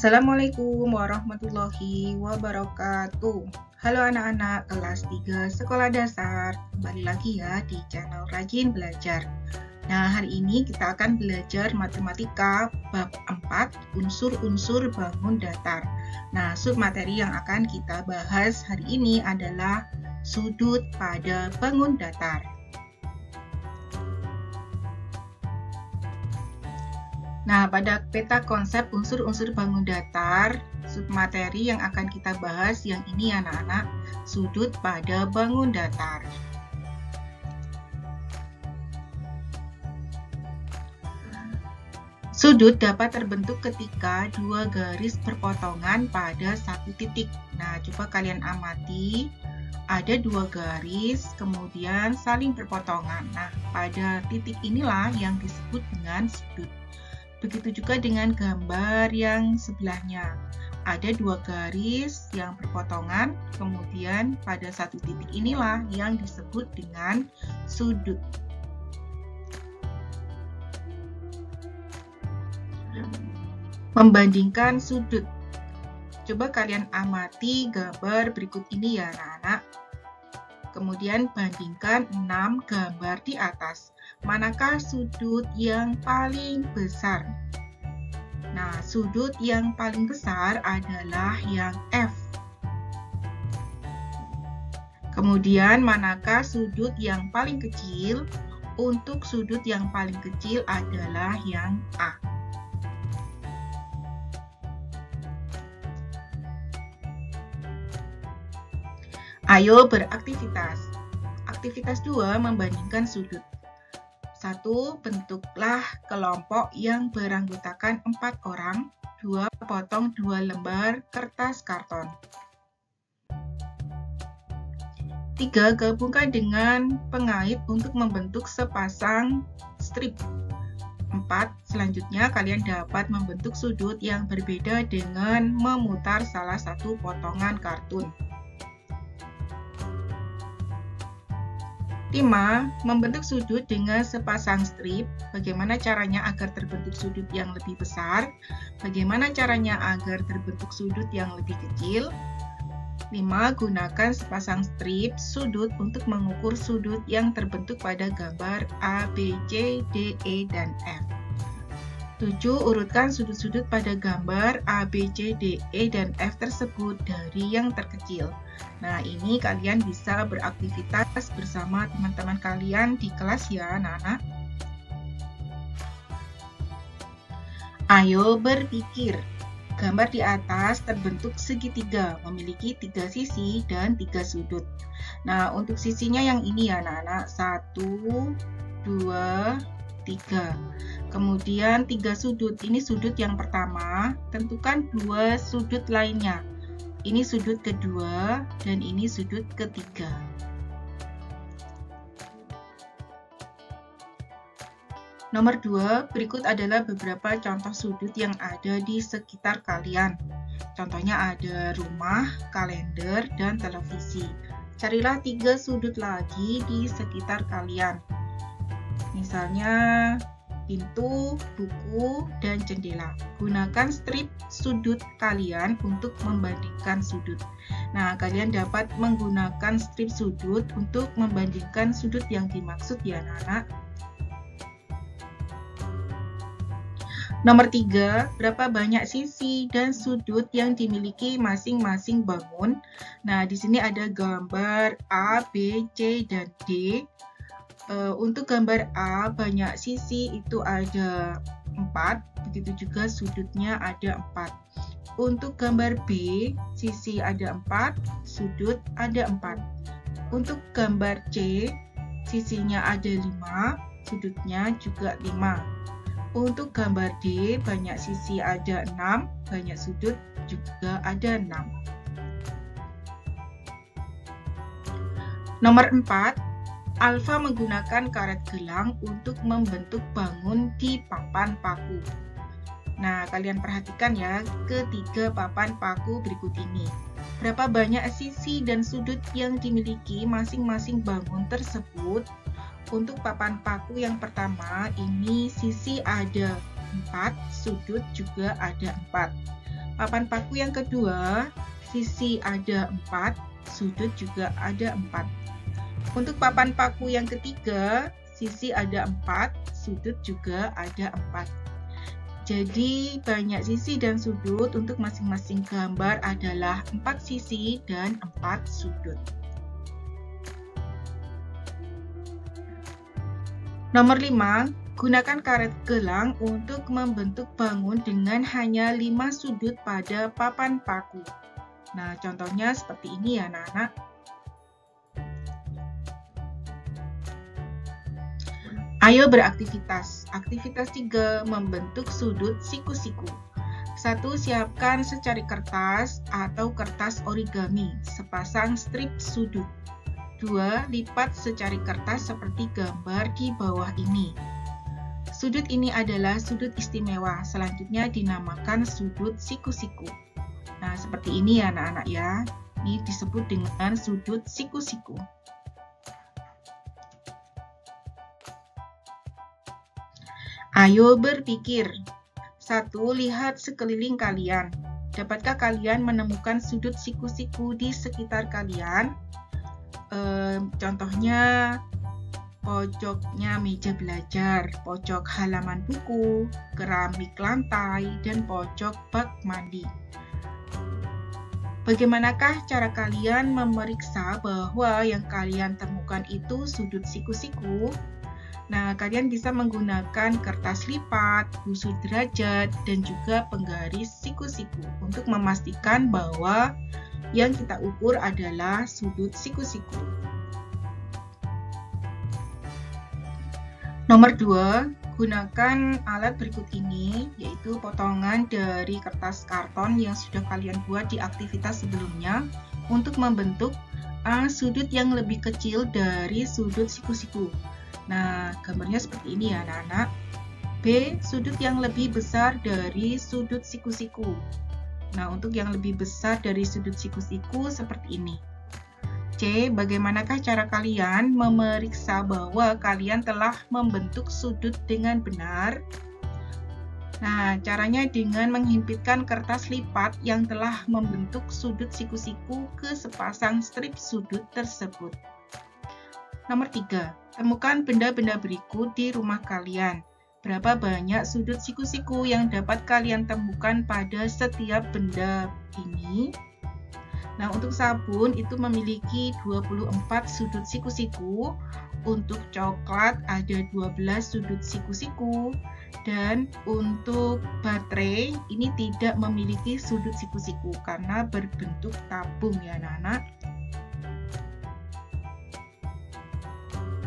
Assalamualaikum warahmatullahi wabarakatuh. Halo anak-anak kelas 3 sekolah dasar. Kembali lagi ya di channel Rajin Belajar. Nah, hari ini kita akan belajar matematika bab 4, unsur-unsur bangun datar. Nah, submateri yang akan kita bahas hari ini adalah sudut pada bangun datar. Nah, pada peta konsep unsur-unsur bangun datar, submateri yang akan kita bahas yang ini anak-anak, sudut pada bangun datar. Sudut dapat terbentuk ketika dua garis berpotongan pada satu titik. Nah, coba kalian amati, ada dua garis, kemudian saling berpotongan. Nah, pada titik inilah yang disebut dengan sudut. Begitu juga dengan gambar yang sebelahnya. Ada dua garis yang berpotongan, kemudian pada satu titik inilah yang disebut dengan sudut. Membandingkan sudut. Coba kalian amati gambar berikut ini ya anak-anak. Kemudian bandingkan 6 gambar di atas. Manakah sudut yang paling besar? Nah, sudut yang paling besar adalah yang F. Kemudian, manakah sudut yang paling kecil? Untuk sudut yang paling kecil adalah yang A. Ayo beraktivitas. Aktivitas 2 membandingkan sudut. 1. Bentuklah kelompok yang beranggotakan 4 orang. 2. Potong 2 lembar kertas karton. 3. Gabungkan dengan pengait untuk membentuk sepasang strip. 4. Selanjutnya kalian dapat membentuk sudut yang berbeda dengan memutar salah satu potongan kartun. 5. Membentuk sudut dengan sepasang strip. Bagaimana caranya agar terbentuk sudut yang lebih besar? Bagaimana caranya agar terbentuk sudut yang lebih kecil? 5. Gunakan sepasang strip sudut untuk mengukur sudut yang terbentuk pada gambar A, B, C, D, E, dan F. 7. Urutkan sudut-sudut pada gambar A, B, C, D, E, dan F tersebut dari yang terkecil. Nah, ini kalian bisa beraktivitas bersama teman-teman kalian di kelas ya, anak-anak. Ayo berpikir. Gambar di atas terbentuk segitiga, memiliki 3 sisi dan 3 sudut. Nah, untuk sisinya yang ini ya, anak-anak. 1, 2, 3. Kemudian 3 sudut. Ini sudut yang pertama. Tentukan 2 sudut lainnya. Ini sudut kedua dan ini sudut ketiga. Nomor 2, berikut adalah beberapa contoh sudut yang ada di sekitar kalian. Contohnya ada rumah, kalender, dan televisi. Carilah 3 sudut lagi di sekitar kalian. Misalnya pintu, buku, dan jendela. Gunakan strip sudut kalian untuk membandingkan sudut. Nah, kalian dapat menggunakan strip sudut untuk membandingkan sudut yang dimaksud ya anak-anak. Nomor 3, berapa banyak sisi dan sudut yang dimiliki masing-masing bangun? Nah, di sini ada gambar A, B, C, dan D. Untuk gambar A, banyak sisi itu ada 4, begitu juga sudutnya ada 4. Untuk gambar B, sisi ada 4, sudut ada 4. Untuk gambar C, sisinya ada 5, sudutnya juga 5. Untuk gambar D, banyak sisi ada 6, banyak sudut juga ada 6. Nomor 4, Alfa menggunakan karet gelang untuk membentuk bangun di papan paku. Nah, kalian perhatikan ya, ketiga papan paku berikut ini. Berapa banyak sisi dan sudut yang dimiliki masing-masing bangun tersebut? Untuk papan paku yang pertama, ini sisi ada 4, sudut juga ada 4. Papan paku yang kedua, sisi ada 4, sudut juga ada 4. Untuk papan paku yang ketiga, sisi ada 4, sudut juga ada 4. Jadi banyak sisi dan sudut untuk masing-masing gambar adalah 4 sisi dan 4 sudut. Nomor 5, gunakan karet gelang untuk membentuk bangun dengan hanya 5 sudut pada papan paku. Nah, contohnya seperti ini ya, anak-anak. Ayo beraktivitas. Aktivitas 3, membentuk sudut siku-siku. 1. Siapkan secari kertas atau kertas origami, sepasang strip sudut. 2. Lipat secari kertas seperti gambar di bawah ini. Sudut ini adalah sudut istimewa, selanjutnya dinamakan sudut siku-siku. Nah, seperti ini ya anak-anak ya. Ini disebut dengan sudut siku-siku. Ayo berpikir. 1. Lihat sekeliling kalian. Dapatkah kalian menemukan sudut siku-siku di sekitar kalian? Contohnya pojoknya meja belajar, pojok halaman buku, keramik lantai, dan pojok bak mandi. Bagaimanakah cara kalian memeriksa bahwa yang kalian temukan itu sudut siku-siku? Nah, kalian bisa menggunakan kertas lipat, busur derajat, dan juga penggaris siku-siku untuk memastikan bahwa yang kita ukur adalah sudut siku-siku. Nomor 2, gunakan alat berikut ini, yaitu potongan dari kertas karton yang sudah kalian buat di aktivitas sebelumnya untuk membentuk A. Sudut yang lebih kecil dari sudut siku-siku. Nah, gambarnya seperti ini ya anak-anak. B. Sudut yang lebih besar dari sudut siku-siku. Nah, untuk yang lebih besar dari sudut siku-siku seperti ini. C. Bagaimanakah cara kalian memeriksa bahwa kalian telah membentuk sudut dengan benar? Nah, caranya dengan menghimpitkan kertas lipat yang telah membentuk sudut siku-siku ke sepasang strip sudut tersebut. Nomor 3. Temukan benda-benda berikut di rumah kalian. Berapa banyak sudut siku-siku yang dapat kalian temukan pada setiap benda ini? Nah, untuk sabun itu memiliki 24 sudut siku-siku. Untuk coklat ada 12 sudut siku-siku. Dan untuk baterai ini tidak memiliki sudut siku-siku karena berbentuk tabung ya anak-anak.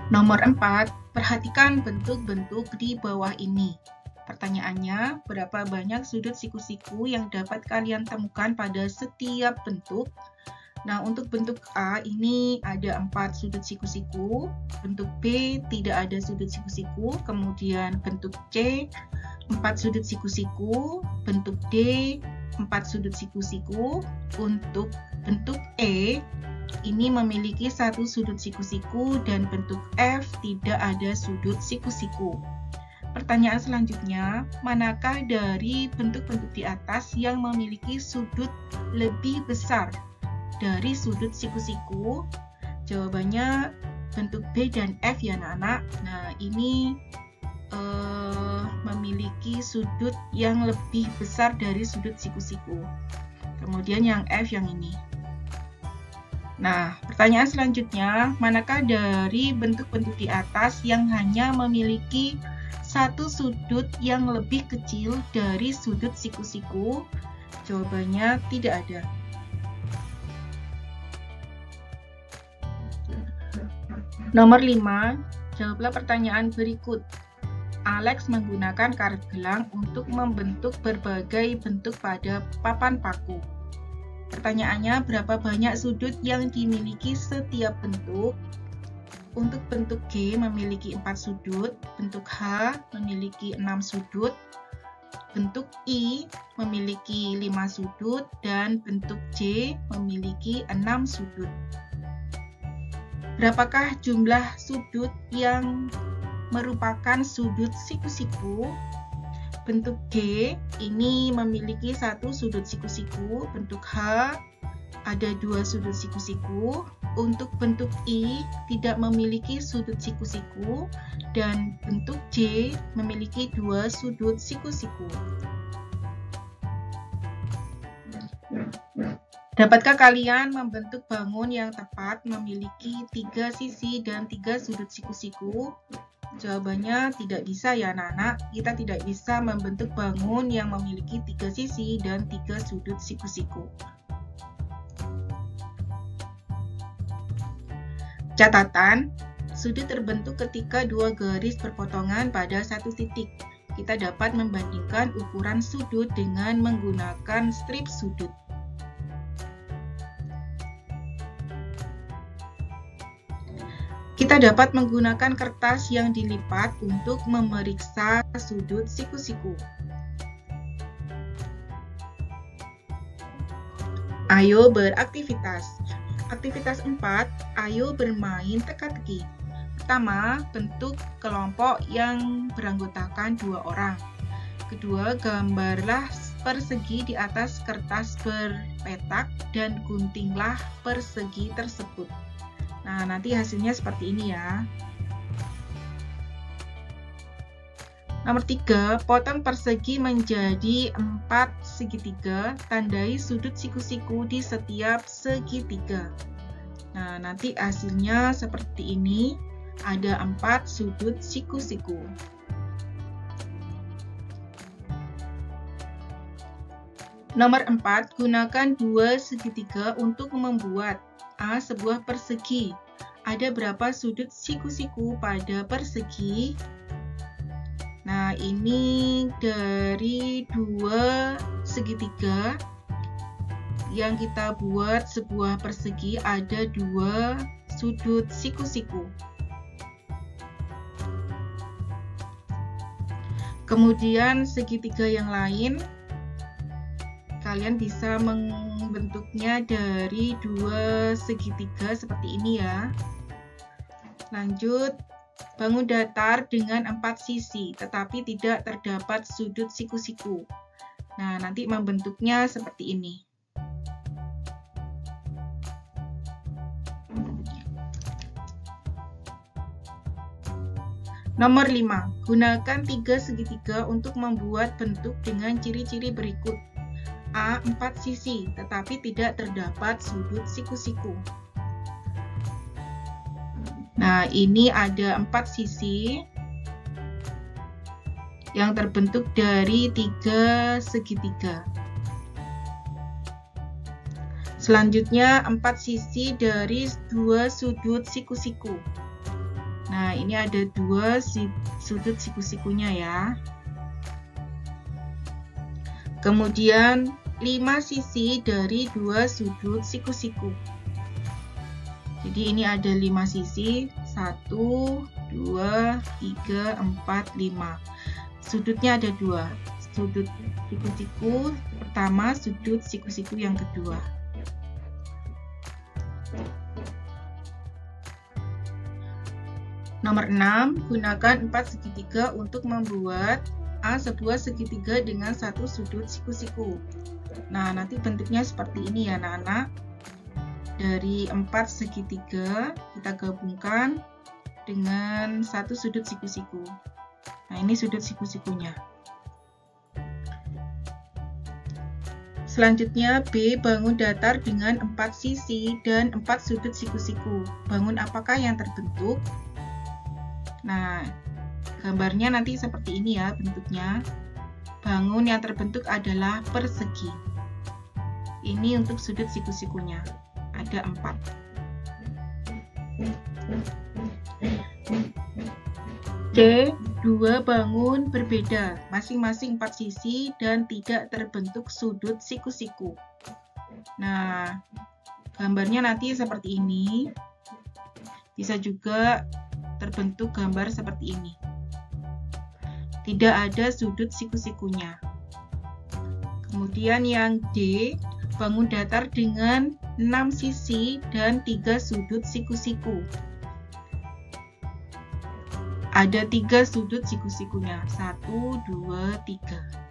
Nomor 4, perhatikan bentuk-bentuk di bawah ini. Pertanyaannya, berapa banyak sudut siku-siku yang dapat kalian temukan pada setiap bentuk? Nah, untuk bentuk A ini ada 4 sudut siku-siku, bentuk B tidak ada sudut siku-siku, kemudian bentuk C 4 sudut siku-siku, bentuk D 4 sudut siku-siku, untuk bentuk E ini memiliki 1 sudut siku-siku dan bentuk F tidak ada sudut siku-siku. Pertanyaan selanjutnya, manakah dari bentuk-bentuk di atas yang memiliki sudut lebih besar dari sudut siku-siku? Jawabannya bentuk B dan F ya anak-anak. Nah, ini memiliki sudut yang lebih besar dari sudut siku-siku. Kemudian yang F yang ini. Nah, pertanyaan selanjutnya, manakah dari bentuk-bentuk di atas yang hanya memiliki 1 sudut yang lebih kecil dari sudut siku-siku? Jawabannya tidak ada. Nomor 5, jawablah pertanyaan berikut. Alex menggunakan karet gelang untuk membentuk berbagai bentuk pada papan paku. Pertanyaannya, berapa banyak sudut yang dimiliki setiap bentuk? Untuk bentuk G memiliki 4 sudut, bentuk H memiliki 6 sudut, bentuk I memiliki 5 sudut, dan bentuk J memiliki 6 sudut. Berapakah jumlah sudut yang merupakan sudut siku-siku? Bentuk G ini memiliki satu sudut siku-siku. Bentuk H ada dua sudut siku-siku. Untuk bentuk I tidak memiliki sudut siku-siku, dan bentuk J memiliki dua sudut siku-siku. Dapatkah kalian membentuk bangun yang tepat memiliki 3 sisi dan 3 sudut siku-siku? Jawabannya tidak bisa ya anak-anak. Kita tidak bisa membentuk bangun yang memiliki 3 sisi dan 3 sudut siku-siku. Catatan, sudut terbentuk ketika dua garis berpotongan pada satu titik. Kita dapat membandingkan ukuran sudut dengan menggunakan strip sudut. Kita dapat menggunakan kertas yang dilipat untuk memeriksa sudut siku-siku. Ayo beraktivitas. Aktivitas 4, ayo bermain teka-teki. Pertama, bentuk kelompok yang beranggotakan 2 orang. Kedua, gambarlah persegi di atas kertas berpetak dan guntinglah persegi tersebut. Nah, nanti hasilnya seperti ini ya. Nomor 3, potong persegi menjadi 4 segitiga, tandai sudut siku-siku di setiap segitiga. Nah, nanti hasilnya seperti ini, ada 4 sudut siku-siku. Nomor 4, gunakan 2 segitiga untuk membuat A. Sebuah persegi. Ada berapa sudut siku-siku pada persegi? Nah, ini dari 2 segitiga yang kita buat sebuah persegi ada 2 sudut siku-siku. Kemudian segitiga yang lain kalian bisa membentuknya dari 2 segitiga seperti ini ya. Lanjut, bangun datar dengan 4 sisi, tetapi tidak terdapat sudut siku-siku. Nah, nanti membentuknya seperti ini. Nomor 5, gunakan 3 segitiga untuk membuat bentuk dengan ciri-ciri berikut. A. 4 sisi, tetapi tidak terdapat sudut siku-siku. Nah, ini ada 4 sisi yang terbentuk dari 3 segitiga. Selanjutnya, 4 sisi dari 2 sudut siku-siku. Nah, ini ada 2 sudut siku-sikunya ya. Kemudian, 5 sisi dari 2 sudut siku-siku. Jadi ini ada 5 sisi, 1, 2, 3, 4, 5. Sudutnya ada 2, sudut siku-siku pertama, sudut siku-siku yang kedua. Nomor 6, gunakan 4 segitiga untuk membuat A. Sebuah segitiga dengan 1 sudut siku-siku. Nah, nanti bentuknya seperti ini ya anak-anak. Dari 4 segitiga kita gabungkan dengan 1 sudut siku-siku. Nah, ini sudut siku-sikunya. Selanjutnya B. Bangun datar dengan 4 sisi dan 4 sudut siku-siku. Bangun apakah yang terbentuk? Nah, gambarnya nanti seperti ini ya bentuknya. Bangun yang terbentuk adalah persegi. Ini untuk sudut siku-sikunya. Ada 4. C. 2 bangun berbeda, masing-masing 4 sisi dan tidak terbentuk sudut siku-siku. Nah, gambarnya nanti seperti ini. Bisa juga terbentuk gambar seperti ini. Tidak ada sudut siku-sikunya. Kemudian yang D, bangun datar dengan 6 sisi dan 3 sudut siku-siku. ada 3 sudut siku-sikunya. 1, 2, 3.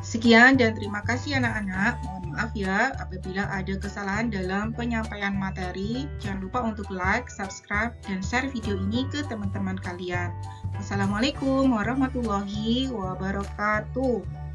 Sekian dan terima kasih anak-anak. Mohon maaf ya apabila ada kesalahan dalam penyampaian materi. Jangan lupa untuk like, subscribe, dan share video ini ke teman-teman kalian. Wassalamualaikum warahmatullahi wabarakatuh.